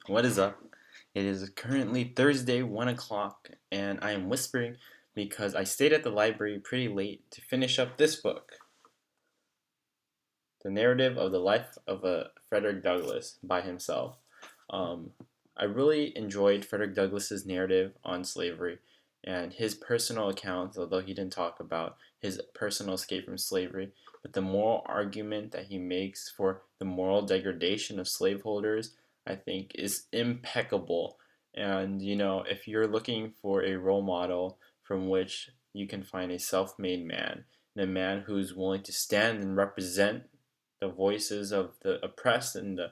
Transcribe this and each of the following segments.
What is up? It is currently Thursday, 1 o'clock, and I am whispering because I stayed at the library pretty late to finish up this book, The Narrative of the Life of a Frederick Douglass by himself. Um, I really enjoyed Frederick Douglass's narrative on slavery and his personal accounts, although he didn't talk about his personal escape from slavery, but the moral argument that he makes for the moral degradation of slaveholders, I think, is impeccable. And, if you're looking for a role model from which you can find a self made man, and a man who's willing to stand and represent the voices of the oppressed and the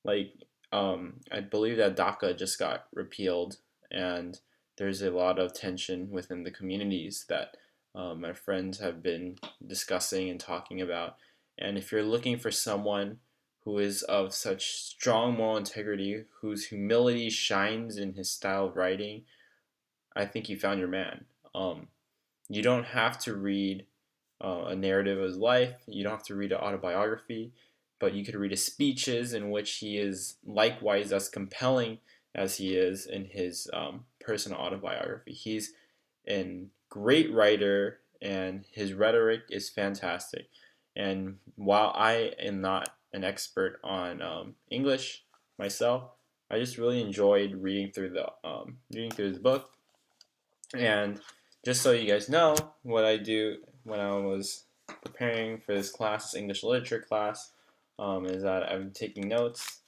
like I believe that DACA just got repealed, and there's a lot of tension within the communities that my friends have been discussing and talking about. And if you're looking for someone who is of such strong moral integrity, whose humility shines in his style of writing, I think you found your man. Um, you don't have to read a narrative of his life. You don't have to read an autobiography, but you could read his speeches in which he is likewise as compelling as he is in his personal autobiography. He's a great writer, and his rhetoric is fantastic. And while I am not an expert on English myself, I just really enjoyed reading through his book. And just so you guys know, what I do when I was preparing for this class, this English literature class, is that I'm taking notes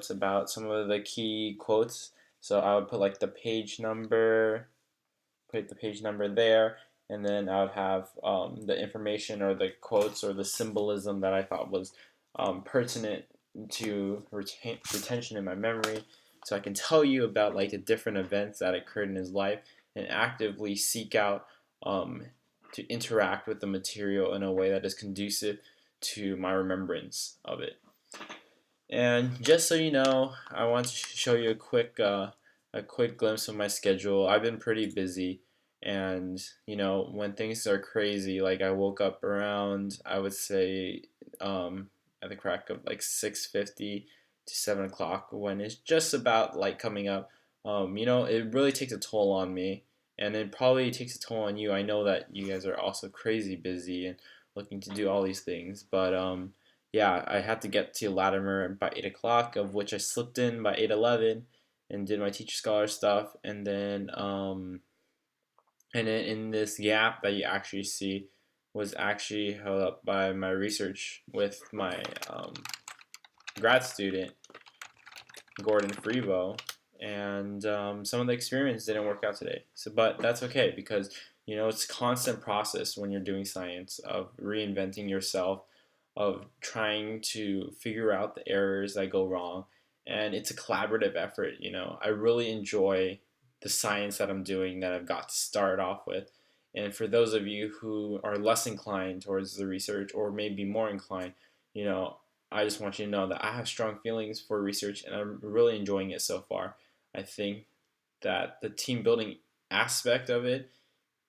about some of the key quotes. So I would put like put the page number there, and then I would have the information or the quotes or the symbolism that I thought was pertinent to retention in my memory, so I can tell you about like the different events that occurred in his life and actively seek out um, to interact with the material in a way that is conducive to my remembrance of it. And just so you know, I want to show you a quick glimpse of my schedule. I've been pretty busy, and when things are crazy, like I woke up around, I would say, at the crack of like 6:50 to 7 o'clock, when it's just about like coming up. It really takes a toll on me, and it probably takes a toll on you. I know that you guys are also crazy busy and looking to do all these things, but yeah, I had to get to Latimer by 8 o'clock, of which I slipped in by 8:11 and did my teacher scholar stuff, and then in this gap that you actually see was actually held up by my research with my grad student Gordon Freebo, and some of the experiments didn't work out today. So, but that's okay because it's a constant process when you're doing science of reinventing yourself, of trying to figure out the errors that go wrong, and it's a collaborative effort. I really enjoy the science that I'm doing that I've got to start off with. And for those of you who are less inclined towards the research or maybe more inclined, you know, I just want you to know that I have strong feelings for research and I'm really enjoying it so far. I think that the team building aspect of it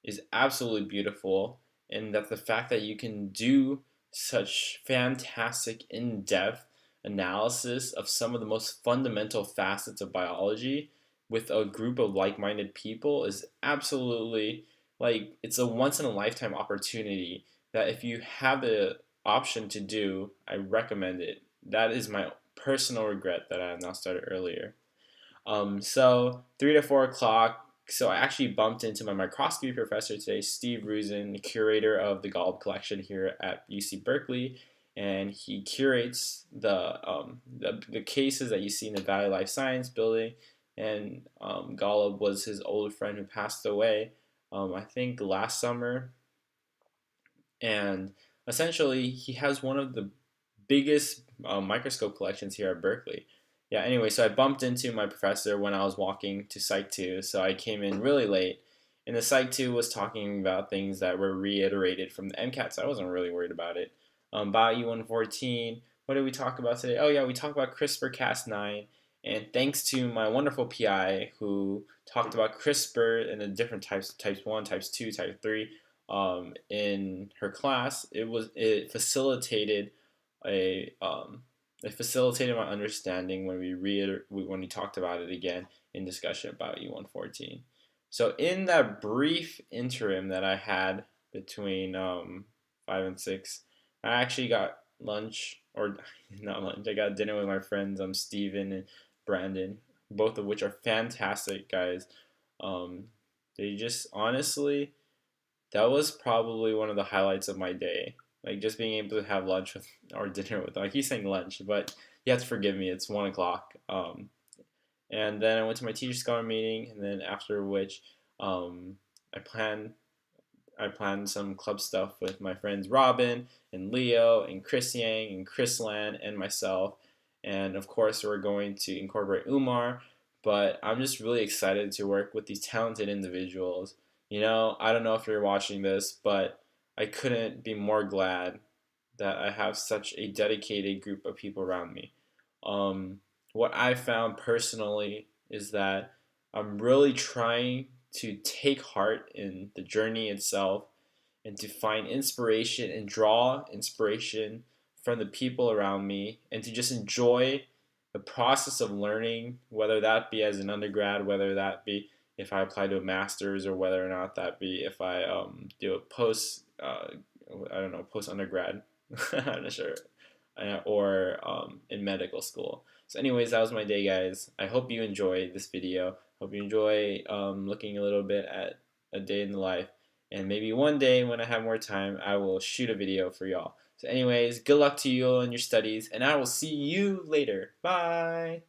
is absolutely beautiful, and that the fact that you can do such fantastic in-depth analysis of some of the most fundamental facets of biology with a group of like-minded people is absolutely, like, it's a once in a lifetime opportunity that if you have the option to do, I recommend it. That is my personal regret that I have not started earlier. So 3 to 4 o'clock. So I actually bumped into my microscopy professor today, Steve Rusin, the curator of the Golub collection here at UC Berkeley, and he curates the cases that you see in the Valley Life Science building. And Golub was his old friend who passed away, I think last summer, and essentially he has one of the biggest microscope collections here at Berkeley. Yeah, anyway, so I bumped into my professor when I was walking to Psych 2, so I came in really late. And the Psych 2 was talking about things that were reiterated from the MCAT, so I wasn't really worried about it. Bio U114, what did we talk about today? Oh, yeah, we talked about CRISPR-Cas9. And thanks to my wonderful PI who talked about CRISPR and the different types 1, types 2, type 3, in her class, it facilitated a it facilitated my understanding when we talked about it again in discussion about E114. So in that brief interim that I had between 5 and 6, I actually got lunch, or not lunch. I got dinner with my friends, Steven and Brandon, both of which are fantastic guys. Um, they just honestly, that was probably one of the highlights of my day. Like just being able to have lunch with or dinner with them. I keep saying lunch, but you have to forgive me. It's 1 o'clock. And then I went to my teacher scholar meeting, and then after which, um, I planned I planned some club stuff with my friends Robin and Leo and Chris Yang and Chris Lan and myself. And of course, we're going to incorporate Umar. But I'm just really excited to work with these talented individuals. I don't know if you're watching this, but I couldn't be more glad that I have such a dedicated group of people around me. Um, what I found personally is that I'm really trying to take heart in the journey itself and to find inspiration and draw inspiration from the people around me and to just enjoy the process of learning, whether that be as an undergrad, whether that be if I apply to a master's, or whether or not that be if I do a I don't know, post undergrad. I'm not sure, or in medical school. So, anyways, that was my day, guys. I hope you enjoy this video. Hope you enjoy looking a little bit at a day in the life. And maybe one day when I have more time, I will shoot a video for y'all. So anyways, good luck to you all in your studies, and I will see you later. Bye!